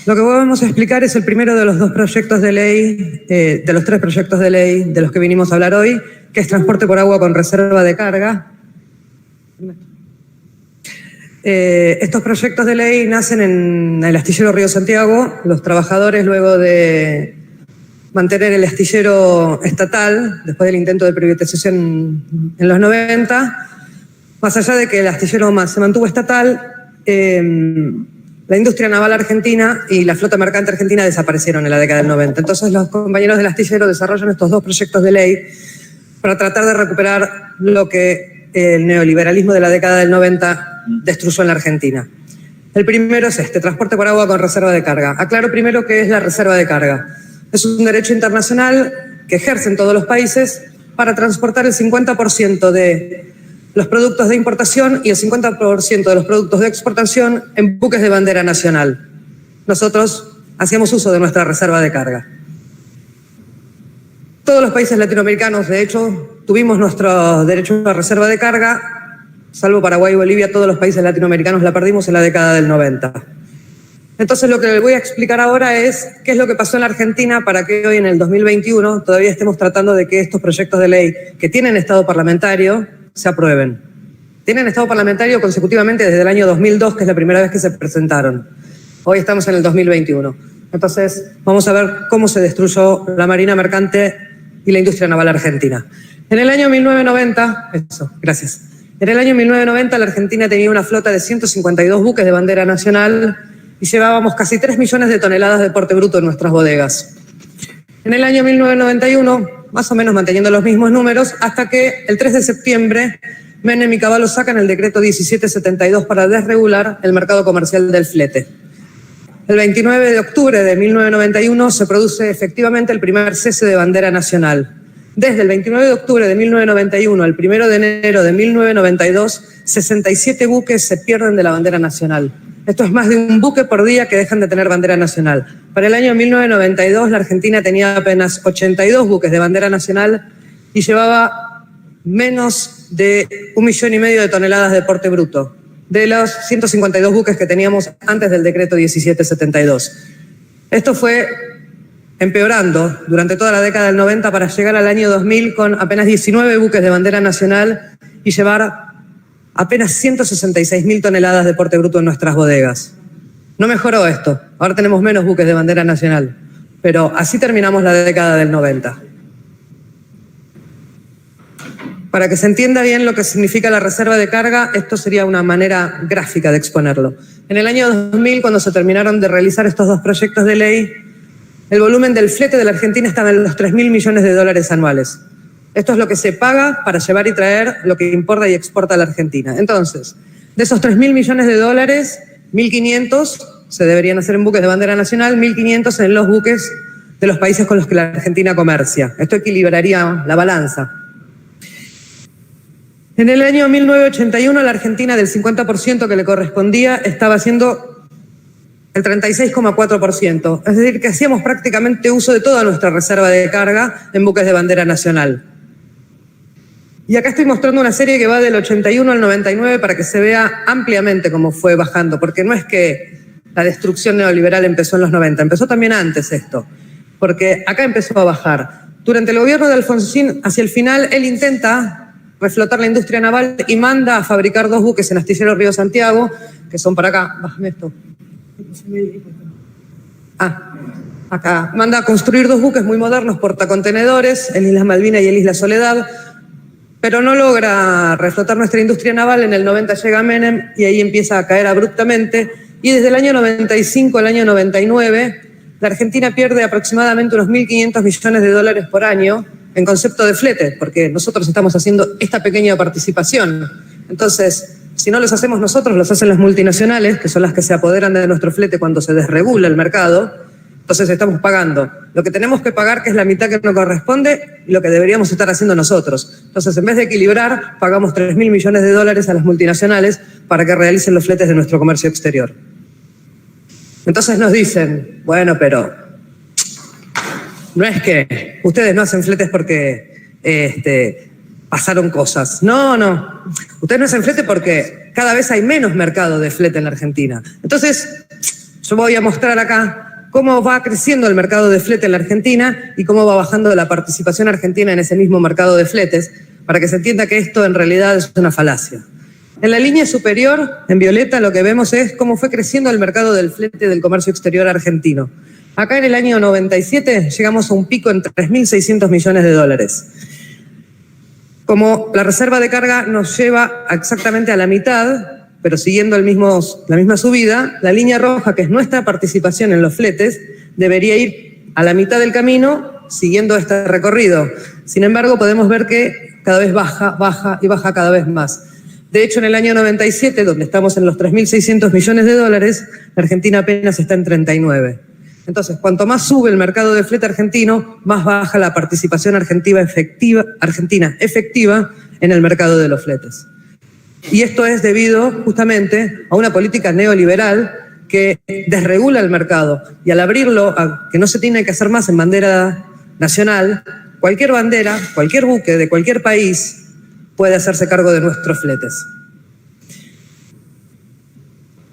Lo que vamos a explicar es el primero de los dos proyectos de ley, de los tres proyectos de ley de los que vinimos a hablar hoy, que es transporte por agua con reserva de carga. Estos proyectos de ley nacen en el astillero Río Santiago. Los trabajadores, luego de mantener el astillero estatal, después del intento de privatización en los 90, más allá de que el astillero se mantuvo estatal, la industria naval argentina y la flota mercante argentina desaparecieron en la década del 90. Entonces los compañeros del astillero desarrollan estos dos proyectos de ley para tratar de recuperar lo que el neoliberalismo de la década del 90 destruyó en la Argentina. El primero es transporte por agua con reserva de carga. Aclaro primero qué es la reserva de carga. Es un derecho internacional que ejercen todos los países para transportar el 50% de los productos de importación y el 50% de los productos de exportación en buques de bandera nacional. Nosotros hacíamos uso de nuestra reserva de carga. Todos los países latinoamericanos, de hecho, tuvimos nuestro derecho a reserva de carga, salvo Paraguay y Bolivia. Todos los países latinoamericanos la perdimos en la década del 90. Entonces, lo que les voy a explicar ahora es qué es lo que pasó en la Argentina para que hoy, en el 2021, todavía estemos tratando de que estos proyectos de ley que tienen estado parlamentario se aprueben. Tienen estado parlamentario consecutivamente desde el año 2002, que es la primera vez que se presentaron. Hoy estamos en el 2021. Entonces, vamos a ver cómo se destruyó la marina mercante y la industria naval argentina. En el año 1990, En el año 1990 la Argentina tenía una flota de 152 buques de bandera nacional y llevábamos casi 3 millones de toneladas de porte bruto en nuestras bodegas. En el año 1991, más o menos manteniendo los mismos números, hasta que el 3 de septiembre Menem y Cavallo sacan el decreto 1772 para desregular el mercado comercial del flete. El 29 de octubre de 1991 se produce efectivamente el primer cese de bandera nacional. Desde el 29 de octubre de 1991 al 1 de enero de 1992, 67 buques se pierden de la bandera nacional. Esto es más de un buque por día que dejan de tener bandera nacional. Para el año 1992 la Argentina tenía apenas 82 buques de bandera nacional y llevaba menos de 1,5 millones de toneladas de porte bruto, de los 152 buques que teníamos antes del decreto 1772. Esto fue empeorando durante toda la década del 90 para llegar al año 2000 con apenas 19 buques de bandera nacional y llevar apenas 166.000 toneladas de porte bruto en nuestras bodegas. No mejoró esto, ahora tenemos menos buques de bandera nacional, pero así terminamos la década del 90. Para que se entienda bien lo que significa la reserva de carga, esto sería una manera gráfica de exponerlo. En el año 2000, cuando se terminaron de realizar estos dos proyectos de ley, el volumen del flete de la Argentina estaba en los 3.000 millones de dólares anuales. Esto es lo que se paga para llevar y traer lo que importa y exporta a la Argentina. Entonces, de esos 3.000 millones de dólares, 1.500 se deberían hacer en buques de bandera nacional, 1.500 en los buques de los países con los que la Argentina comercia. Esto equilibraría la balanza. En el año 1981, la Argentina, del 50% que le correspondía, estaba haciendo el 36,4%. Es decir, que hacíamos prácticamente uso de toda nuestra reserva de carga en buques de bandera nacional. Y acá estoy mostrando una serie que va del 81 al 99 para que se vea ampliamente cómo fue bajando, porque no es que la destrucción neoliberal empezó en los 90, empezó también antes esto, porque acá empezó a bajar. Durante el gobierno de Alfonsín, hacia el final, él intenta reflotar la industria naval y manda a fabricar 2 buques en Astillero Río Santiago, que son para acá. Bájame esto. Acá. Manda a construir 2 buques muy modernos, portacontenedores, el Islas Malvinas y el Isla Soledad, pero no logra reflotar nuestra industria naval. En el 90 llega Menem y ahí empieza a caer abruptamente. Y desde el año 95 al año 99, la Argentina pierde aproximadamente unos 1.500 millones de dólares por año en concepto de flete, porque nosotros estamos haciendo esta pequeña participación. Entonces, si no los hacemos nosotros, los hacen las multinacionales, que son las que se apoderan de nuestro flete cuando se desregula el mercado. Entonces estamos pagando lo que tenemos que pagar, que es la mitad que nos corresponde, y lo que deberíamos estar haciendo nosotros. Entonces, en vez de equilibrar, pagamos 3.000 millones de dólares a las multinacionales para que realicen los fletes de nuestro comercio exterior. Entonces nos dicen, bueno, pero no es que ustedes no hacen fletes porque pasaron cosas. No. Ustedes no hacen flete porque cada vez hay menos mercado de flete en la Argentina. Entonces, Yo voy a mostrar acá cómo va creciendo el mercado de flete en la Argentina y cómo va bajando la participación argentina en ese mismo mercado de fletes, para que se entienda que esto en realidad es una falacia. En la línea superior, en violeta, lo que vemos es cómo fue creciendo el mercado del flete del comercio exterior argentino. Acá en el año 97 llegamos a un pico en 3.600 millones de dólares. Como la reserva de carga nos lleva exactamente a la mitad, pero siguiendo la misma subida, la línea roja, que es nuestra participación en los fletes, debería ir a la mitad del camino siguiendo este recorrido. Sin embargo, podemos ver que cada vez baja y baja cada vez más. De hecho, en el año 97, donde estamos en los 3.600 millones de dólares, la Argentina apenas está en 39. Entonces, cuanto más sube el mercado de flete argentino, más baja la participación argentina efectiva en el mercado de los fletes. Y esto es debido justamente a una política neoliberal que desregula el mercado. Y al abrirlo, a que no se tiene que hacer más en bandera nacional, cualquier bandera, cualquier buque de cualquier país puede hacerse cargo de nuestros fletes.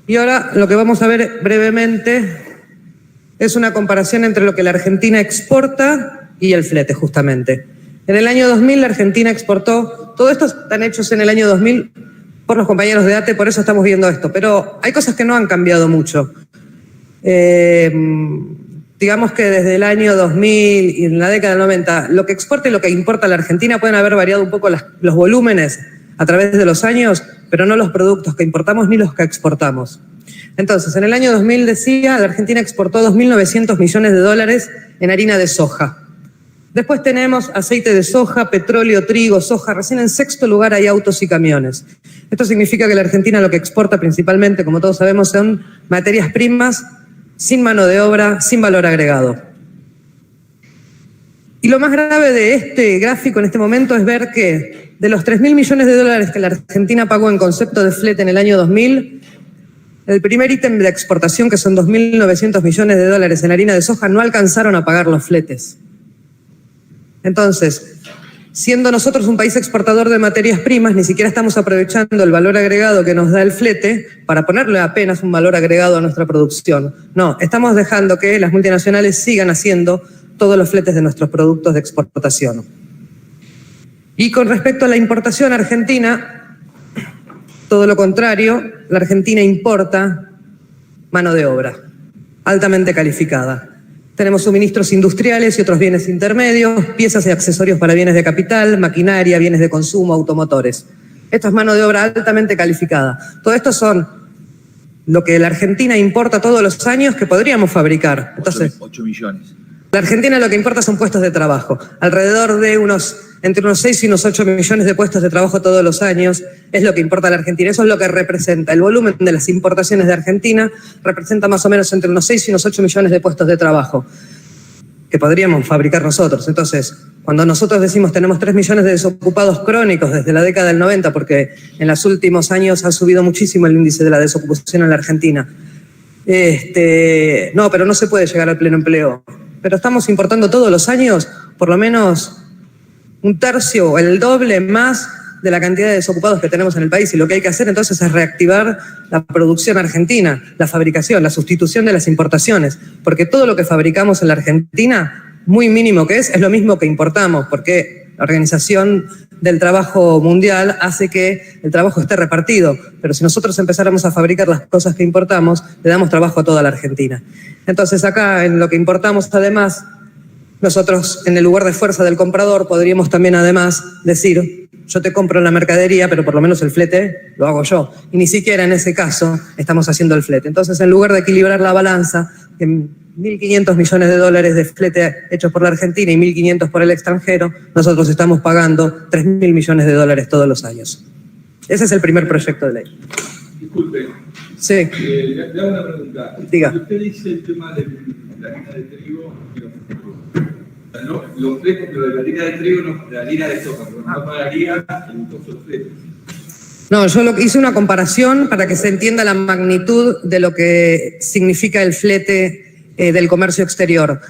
Y ahora lo que vamos a ver brevemente es una comparación entre lo que la Argentina exporta y el flete, justamente. En el año 2000 la Argentina exportó, todo esto están hechos en el año 2000 por los compañeros de ATE, por eso estamos viendo esto, pero hay cosas que no han cambiado mucho. Digamos que desde el año 2000 y en la década del 90, lo que exporta y lo que importa la Argentina pueden haber variado un poco los volúmenes a través de los años, pero no los productos que importamos ni los que exportamos. Entonces, en el año 2000 decía, la Argentina exportó 2.900 millones de dólares en harina de soja. Después tenemos aceite de soja, petróleo, trigo, soja. Recién en sexto lugar hay autos y camiones. Esto significa que la Argentina lo que exporta principalmente, como todos sabemos, son materias primas sin mano de obra, sin valor agregado. Y lo más grave de este gráfico en este momento es ver que de los 3.000 millones de dólares que la Argentina pagó en concepto de flete en el año 2000, el primer ítem de exportación, que son 2.900 millones de dólares en harina de soja, no alcanzaron a pagar los fletes. Entonces, siendo nosotros un país exportador de materias primas, ni siquiera estamos aprovechando el valor agregado que nos da el flete para ponerle apenas un valor agregado a nuestra producción. No, estamos dejando que las multinacionales sigan haciendo todos los fletes de nuestros productos de exportación. Y con respecto a la importación argentina, todo lo contrario, la Argentina importa mano de obra altamente calificada. Tenemos suministros industriales y otros bienes intermedios, piezas y accesorios para bienes de capital, maquinaria, bienes de consumo, automotores. Esto es mano de obra altamente calificada. Todo esto son lo que la Argentina importa todos los años que podríamos fabricar. Entonces, 8 millones. La Argentina lo que importa son puestos de trabajo. Alrededor de entre unos 6 y unos 8 millones de puestos de trabajo todos los años es lo que importa la Argentina. Eso es lo que representa. El volumen de las importaciones de Argentina representa más o menos entre unos 6 y unos 8 millones de puestos de trabajo que podríamos fabricar nosotros. Entonces, cuando nosotros decimos tenemos 3 millones de desocupados crónicos desde la década del 90, porque en los últimos años ha subido muchísimo el índice de la desocupación en la Argentina. No, pero no se puede llegar al pleno empleo. Pero estamos importando todos los años por lo menos un tercio o el doble más de la cantidad de desocupados que tenemos en el país. Y lo que hay que hacer entonces es reactivar la producción argentina, la fabricación, la sustitución de las importaciones. Porque todo lo que fabricamos en la Argentina, muy mínimo que es lo mismo que importamos, porque la Organización del Trabajo Mundial hace que el trabajo esté repartido. Pero si nosotros empezáramos a fabricar las cosas que importamos, le damos trabajo a toda la Argentina. Entonces acá, en lo que importamos además, nosotros en el lugar de fuerza del comprador podríamos también además decir, yo te compro la mercadería, pero por lo menos el flete lo hago yo. Y ni siquiera en ese caso estamos haciendo el flete. Entonces, en lugar de equilibrar la balanza, en 1.500 millones de dólares de flete hechos por la Argentina y 1.500 por el extranjero, nosotros estamos pagando 3.000 millones de dólares todos los años. Ese es el primer proyecto de ley. Disculpe. Sí. Le hago una pregunta. Diga. Usted dice el tema de la harina de trigo y los fletes, pero de la harina de trigo, no, de la harina de soja, pero no pagaría el costo del flete. No, yo hice una comparación para que se entienda la magnitud de lo que significa el flete del comercio exterior.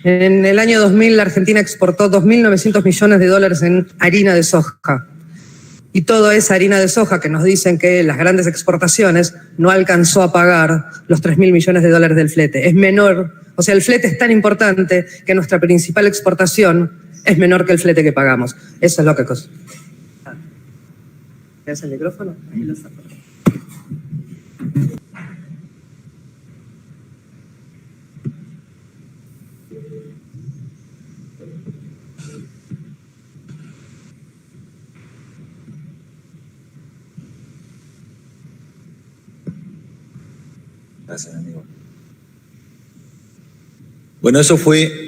En el año 2000 la Argentina exportó 2.900 millones de dólares en harina de soja. Y toda esa harina de soja que nos dicen que las grandes exportaciones no alcanzó a pagar los 3.000 millones de dólares del flete. Es menor, o sea, el flete es tan importante que nuestra principal exportación es menor que el flete que pagamos. Eso es lo que... ¿Tienes el micrófono? Ahí lo saco. Gracias, amigo. Bueno, eso fue